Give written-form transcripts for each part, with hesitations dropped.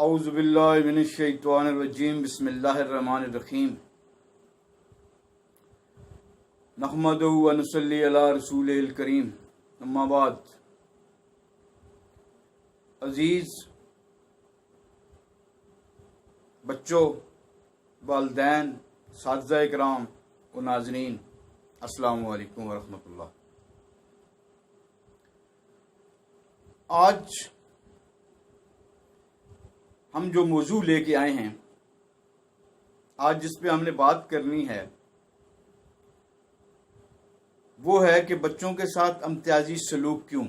اعوذ باللہ من الشیطان الرجیم بسم اللہ الرحمن الرحیم نحمدہ و نصلی علی رسولہ الکریم اما بعد۔ عزیز بچوں، والدین، اساتذہ کرام و ناظرین، السلام علیکم ورحمۃ اللہ۔ آج ہم جو موضوع لے کے آئے ہیں، آج جس پہ ہم نے بات کرنی ہے، وہ ہے کہ بچوں کے ساتھ امتیازی سلوک کیوں؟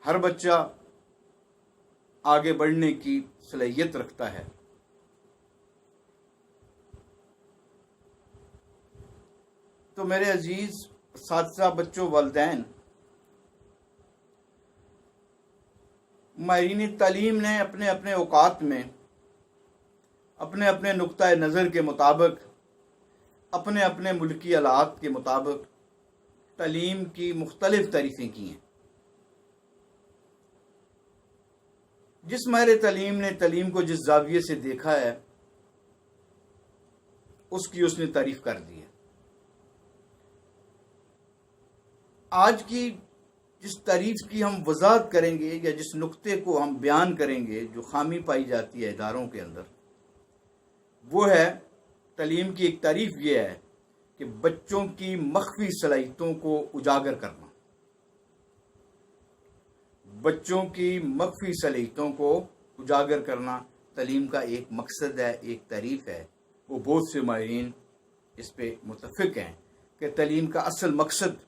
ہر بچہ آگے بڑھنے کی صلاحیت رکھتا ہے، تو میرے عزیز اساتذہ، بچوں، والدین، ماہرین تعلیم نے اپنے اپنے اوقات میں اپنے اپنے نقطۂ نظر کے مطابق، اپنے اپنے ملکی حالات کے مطابق تعلیم کی مختلف تعریفیں کی ہیں۔ جس ماہر تعلیم نے تعلیم کو جس زاویے سے دیکھا ہے، اس نے تعریف کر دی ہے۔ آج کی جس تعریف کی ہم وضاحت کریں گے یا جس نقطے کو ہم بیان کریں گے، جو خامی پائی جاتی ہے اداروں کے اندر، وہ ہے تعلیم کی ایک تعریف یہ ہے کہ بچوں کی مخفی صلاحیتوں کو اجاگر کرنا۔ بچوں کی مخفی صلاحیتوں کو اجاگر کرنا تعلیم کا ایک مقصد ہے، ایک تعریف ہے۔ وہ بہت سے ماہرین اس پہ متفق ہیں کہ تعلیم کا اصل مقصد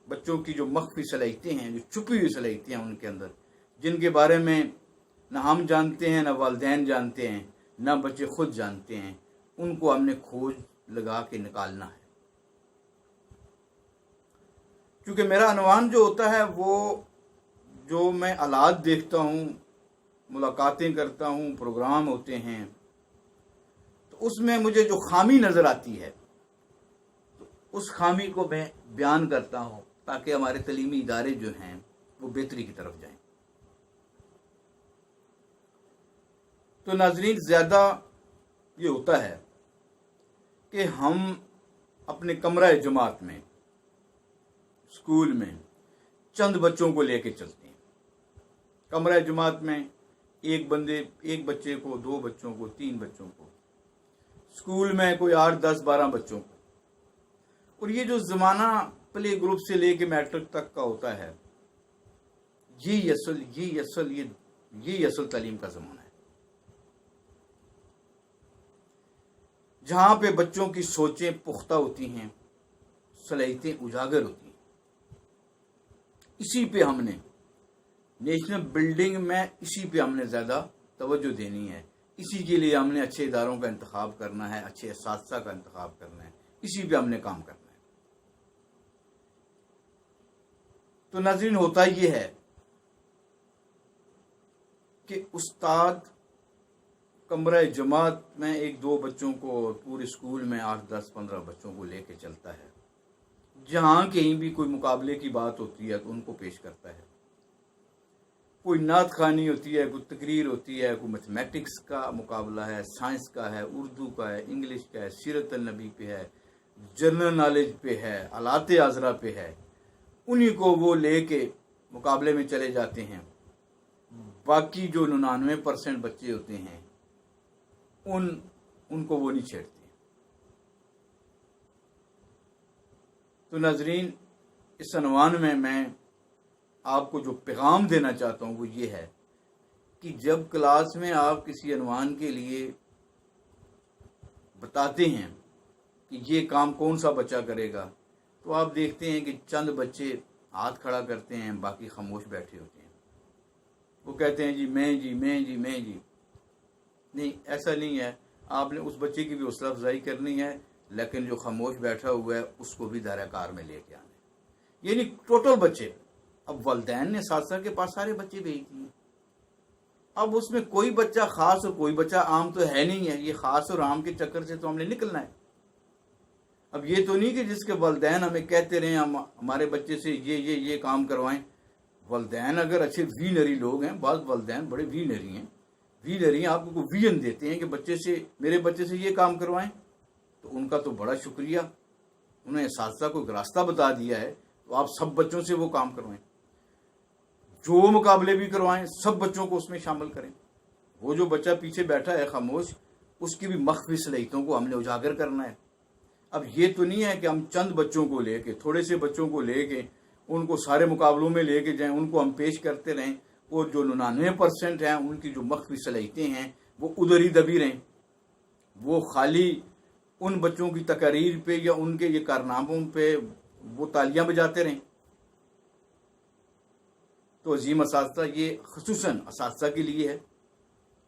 بچوں کی جو مخفی صلاحیتیں ہیں، جو چھپی ہوئی صلاحیتیں ہیں ان کے اندر، جن کے بارے میں نہ ہم جانتے ہیں، نہ والدین جانتے ہیں، نہ بچے خود جانتے ہیں، ان کو ہم نے کھوج لگا کے نکالنا ہے۔ کیونکہ میرا عنوان جو ہوتا ہے، وہ جو میں آلات دیکھتا ہوں، ملاقاتیں کرتا ہوں، پروگرام ہوتے ہیں، تو اس میں مجھے جو خامی نظر آتی ہے، اس خامی کو میں بیان کرتا ہوں تاکہ ہمارے تعلیمی ادارے جو ہیں وہ بہتری کی طرف جائیں۔ تو ناظرین، زیادہ یہ ہوتا ہے کہ ہم اپنے کمرہ جماعت میں، اسکول میں چند بچوں کو لے کے چلتے ہیں۔ کمرہ جماعت میں ایک بچے کو، 2 بچوں کو، 3 بچوں کو، اسکول میں کوئی 8، 10، 12 بچوں کو۔ اور یہ جو زمانہ پلے گروپ سے لے کے میٹرک تک کا ہوتا ہے، یہی اصل تعلیم کا زمانہ ہے، جہاں پہ بچوں کی سوچیں پختہ ہوتی ہیں، صلاحیتیں اجاگر ہوتی ہیں۔ اسی پہ ہم نے نیشنل بلڈنگ میں ہم نے زیادہ توجہ دینی ہے۔ اسی کے لیے ہم نے اچھے اداروں کا انتخاب کرنا ہے، اچھے اساتذہ کا انتخاب کرنا ہے، اسی پہ ہم نے کام کرنا ہے۔ تو ناظرین، ہوتا یہ ہے کہ استاد کمرہ جماعت میں 1-2 بچوں کو، پورے اسکول میں 8، 10، 15 بچوں کو لے کے چلتا ہے۔ جہاں کہیں بھی کوئی مقابلے کی بات ہوتی ہے تو ان کو پیش کرتا ہے۔ کوئی نعت خوانی ہوتی ہے، کوئی تقریر ہوتی ہے، کوئی میتھمیٹکس کا مقابلہ ہے، سائنس کا ہے، اردو کا ہے، انگلش کا ہے، سیرت النبی پہ ہے، جنرل نالج پہ ہے، آلات عذرا پہ ہے، انہی کو وہ لے کے مقابلے میں چلے جاتے ہیں۔ باقی جو 99% بچے ہوتے ہیں، ان کو وہ نہیں چھیڑتے۔ تو ناظرین، اس عنوان میں آپ کو جو پیغام دینا چاہتا ہوں وہ یہ ہے کہ جب کلاس میں آپ کسی عنوان کے لیے بتاتے ہیں کہ یہ کام کون سا بچہ کرے گا، تو آپ دیکھتے ہیں کہ چند بچے ہاتھ کھڑا کرتے ہیں، باقی خاموش بیٹھے ہوتے ہیں۔ وہ کہتے ہیں جی میں جی میں جی میں جی۔ نہیں، ایسا نہیں ہے۔ آپ نے اس بچے کی بھی حوصلہ افزائی کرنی ہے، لیکن جو خاموش بیٹھا ہوا ہے اس کو بھی دائرہ کار میں لے کے آنا ہے۔ یعنی ٹوٹل بچے، اب والدین نے اساتذہ کے پاس سارے بچے بھیج دیے، اب اس میں کوئی بچہ خاص اور کوئی بچہ عام تو ہے نہیں ہے۔ یہ خاص اور عام کے چکر سے تو ہم نے نکلنا ہے۔ اب یہ تو نہیں کہ جس کے والدین ہمیں کہتے رہے ہمارے بچے سے یہ کام کروائیں، والدین اگر اچھے وینری لوگ ہیں، بعض والدین بڑے وینری ہیں، آپ کو ویژن دیتے ہیں کہ میرے بچے سے یہ کام کروائیں، تو ان کا تو بڑا شکریہ، انہیں اساتذہ کو ایک راستہ بتا دیا ہے، تو آپ سب بچوں سے وہ کام کروائیں، جو مقابلے بھی کروائیں سب بچوں کو اس میں شامل کریں۔ وہ جو بچہ پیچھے بیٹھا ہے خاموش، اس کی بھی مخفی صلاحیتوں کو ہم نے اجاگر کرنا ہے۔ اب یہ تو نہیں ہے کہ ہم چند بچوں کو لے کے، تھوڑے سے بچوں کو لے کے ان کو سارے مقابلوں میں لے کے جائیں، ان کو ہم پیش کرتے رہیں، اور جو 99% ہیں ان کی جو مخفی صلاحیتیں ہیں وہ ادھر ہی دبی رہیں، وہ خالی ان بچوں کی تقاریر پہ یا ان کے یہ کارناموں پہ وہ تالیاں بجاتے رہیں۔ تو عظیم اساتذہ، یہ خصوصاً اساتذہ کے لیے ہے،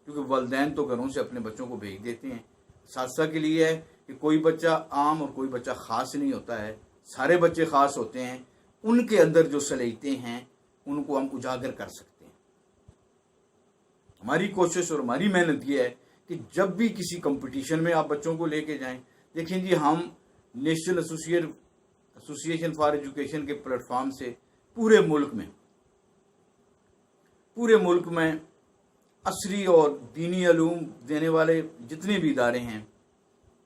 کیونکہ والدین تو گھروں سے اپنے بچوں کو بھیج دیتے ہیں۔ اساتذہ کے لیے ہے کہ کوئی بچہ عام اور کوئی بچہ خاص نہیں ہوتا ہے، سارے بچے خاص ہوتے ہیں، ان کے اندر جو صلاحیتیں ہیں ان کو ہم اجاگر کر سکتے ہیں۔ ہماری کوشش اور ہماری محنت یہ ہے کہ جب بھی کسی کمپٹیشن میں آپ بچوں کو لے کے جائیں، دیکھیں جی، ہم نیشنل ایسوسیشن فار ایجوکیشن کے پلیٹ فارم سے پورے ملک میں عصری اور دینی علوم دینے والے جتنے بھی ادارے ہیں،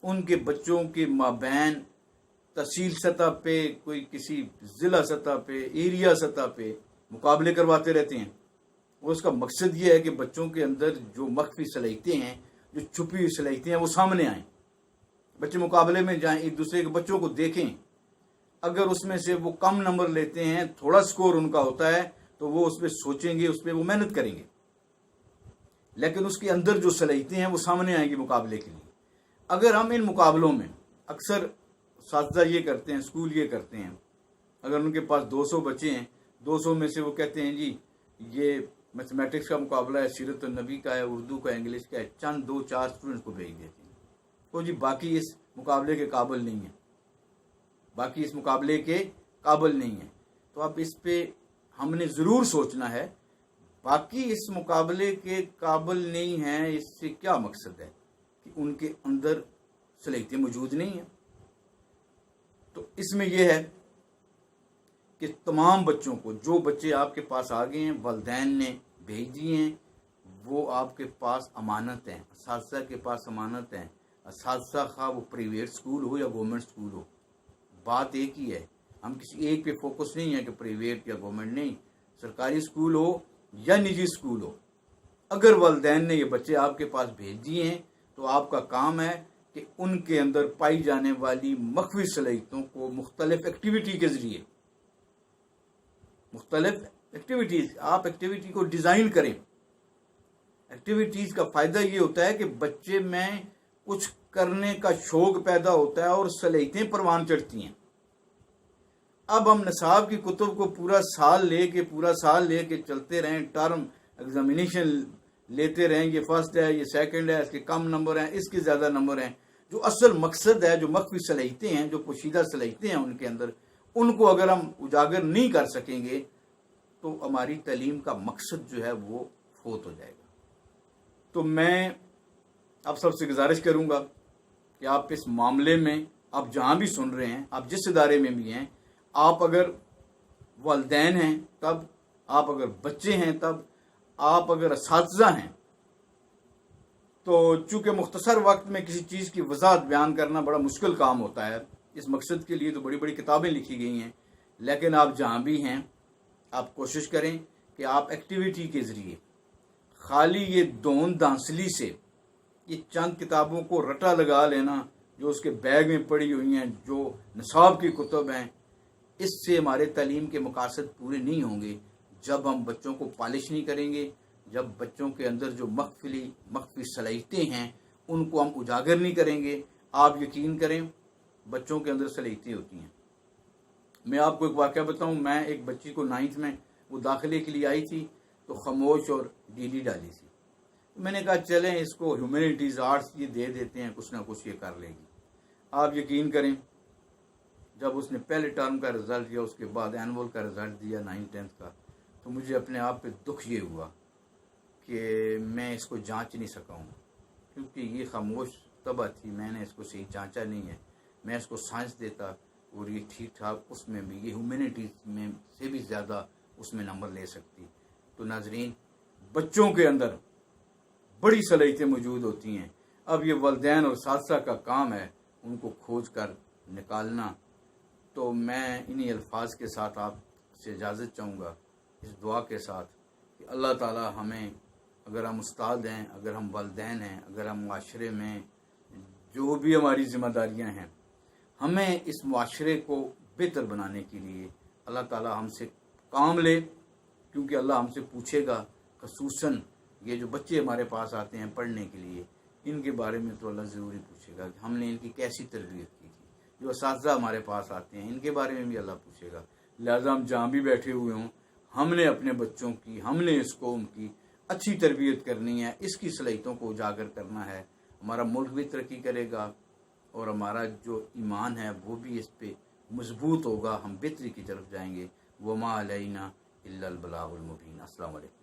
ان کے بچوں کے مابین تحصیل سطح پہ، کوئی کسی ضلع سطح پہ، ایریا سطح پہ مقابلے کرواتے رہتے ہیں، اور اس کا مقصد یہ ہے کہ بچوں کے اندر جو مخفی صلاحیتیں ہیں، جو چھپی ہوئی صلاحیتیں ہیں، وہ سامنے آئیں۔ بچے مقابلے میں جائیں، ایک دوسرے کے بچوں کو دیکھیں، اگر اس میں سے وہ کم نمبر لیتے ہیں، تھوڑا سکور ان کا ہوتا ہے، تو وہ اس پہ سوچیں گے، اس پہ وہ محنت کریں گے، لیکن اس کے اندر جو صلاحیتیں ہیں وہ سامنے آئیں گی مقابلے کے لیے۔ اگر ہم ان مقابلوں میں، اکثر اساتذہ یہ کرتے ہیں، اسکول یہ کرتے ہیں، اگر ان کے پاس 200 بچے ہیں، 200 میں سے وہ کہتے ہیں جی یہ میتھمیٹکس کا مقابلہ ہے، سیرت النبی کا ہے، اردو کا، انگلش کا ہے، چند 2-4 اسٹوڈنٹ کو بھیج دیتے ہیں، تو جی باقی اس مقابلے کے قابل نہیں ہیں، تو اب اس پہ ہم نے ضرور سوچنا ہے، باقی اس مقابلے کے قابل نہیں ہیں، اس سے کیا مقصد ہے کہ ان کے اندر صلاحیتیں موجود نہیں ہیں۔ تو اس میں یہ ہے کہ تمام بچوں کو، جو بچے آپ کے پاس آ گئے ہیں، والدین نے بھیج دیے ہیں، وہ آپ کے پاس امانت ہیں، اساتذہ کے پاس امانت ہیں۔ اساتذہ خواہ وہ پرائیویٹ اسکول ہو یا گورنمنٹ اسکول ہو، بات ایک ہی ہے، ہم کسی ایک پہ فوکس نہیں ہے کہ پرائیویٹ یا گورنمنٹ، نہیں، سرکاری اسکول ہو یا نجی اسکول ہو، اگر والدین نے یہ بچے آپ کے پاس بھیج دیے ہیں تو آپ کا کام ہے کہ ان کے اندر پائی جانے والی مخفی صلاحیتوں کو مختلف ایکٹیویٹی کے ذریعے، آپ ایکٹیویٹی کو ڈیزائن کریں۔ ایکٹیویٹیز کا فائدہ یہ ہوتا ہے کہ بچے میں کچھ کرنے کا شوق پیدا ہوتا ہے اور صلاحیتیں پروان چڑھتی ہیں۔ اب ہم نصاب کی کتب کو پورا سال لے کے چلتے رہیں، ٹرم ایگزامینیشن لیتے رہیں، یہ فرسٹ ہے، یہ سیکنڈ ہے، اس کے کم نمبر ہیں، اس کے زیادہ نمبر ہیں، جو اصل مقصد ہے، جو مخفی صلاحیتیں ہیں، جو پوشیدہ صلاحیتیں ہیں ان کے اندر، ان کو اگر ہم اجاگر نہیں کر سکیں گے تو ہماری تعلیم کا مقصد جو ہے وہ فوت ہو جائے گا۔ تو میں آپ سب سے گزارش کروں گا کہ آپ اس معاملے میں، آپ جہاں بھی سن رہے ہیں، آپ جس ادارے میں بھی ہیں، آپ اگر والدین ہیں تب، آپ اگر بچے ہیں تب، آپ اگر اساتذہ ہیں، تو چونکہ مختصر وقت میں کسی چیز کی وضاحت بیان کرنا بڑا مشکل کام ہوتا ہے، اس مقصد کے لیے تو بڑی بڑی کتابیں لکھی گئی ہیں، لیکن آپ جہاں بھی ہیں، آپ کوشش کریں کہ آپ ایکٹیویٹی کے ذریعے، خالی یہ دون دانسلی سے، یہ چند کتابوں کو رٹا لگا لینا جو اس کے بیگ میں پڑی ہوئی ہیں، جو نصاب کی کتب ہیں، اس سے ہمارے تعلیم کے مقاصد پورے نہیں ہوں گے جب ہم بچوں کو پالش نہیں کریں گے، جب بچوں کے اندر جو مخفی صلاحیتیں ہیں ان کو ہم اجاگر نہیں کریں گے۔ آپ یقین کریں، بچوں کے اندر صلاحیتیں ہوتی ہیں۔ میں آپ کو ایک واقعہ بتاؤں، میں ایک بچی کو 9th میں وہ داخلے کے لیے آئی تھی، تو خاموش اور ڈیلی ڈالی تھی، میں نے کہا چلیں اس کو ہیومینٹیز، آرٹس یہ دے دیتے ہیں، کچھ نہ کچھ یہ کر لے گی۔ آپ یقین کریں، جب اس نے پہلے ٹرم کا رزلٹ دیا، اس کے بعد اینول کا رزلٹ دیا 9th-10th کا، تو مجھے اپنے آپ پہ دکھ یہ ہوا کہ میں اس کو جانچ نہیں سکا ہوں، کیونکہ یہ خاموش طبع تھی، میں نے اس کو صحیح جانچا نہیں ہے۔ میں اس کو سائنس دیتا اور یہ ٹھیک ٹھاک، اس میں بھی یہ ہیومینٹیز میں سے بھی زیادہ اس میں نمبر لے سکتی. تو ناظرین، بچوں کے اندر بڑی صلاحیتیں موجود ہوتی ہیں. اب یہ والدین اور اساتذہ کا کام ہے ان کو کھوج کر نکالنا. تو میں انہی الفاظ کے ساتھ آپ سے اجازت چاہوں گا، اس دعا کے ساتھ کہ اللہ تعالی ہمیں، اگر ہم استاد ہیں، اگر ہم والدین ہیں، اگر ہم معاشرے میں جو بھی ہماری ذمہ داریاں ہیں، ہمیں اس معاشرے کو بہتر بنانے کے لیے اللہ تعالی ہم سے کام لے. کیونکہ اللہ ہم سے پوچھے گا. خصوصاً یہ جو بچے ہمارے پاس آتے ہیں پڑھنے کے لیے، ان کے بارے میں تو اللہ ضروری پوچھے گا کہ ہم نے ان کی کیسی تربیت کی تھی. جو اساتذہ ہمارے پاس آتے ہیں ان کے بارے میں بھی اللہ پوچھے گا. لہٰذا ہم جہاں بھی بیٹھے ہوئے ہوں، ہم نے اپنے بچوں کی، ہم نے اس قوم کی اچھی تربیت کرنی ہے، اس کی صلاحیتوں کو اجاگر کرنا ہے. ہمارا ملک بھی ترقی کرے گا اور ہمارا جو ایمان ہے وہ بھی اس پہ مضبوط ہوگا. ہم بہتری کی طرف جائیں گے. وما علینا الا البلاغ المبین. السلام علیکم.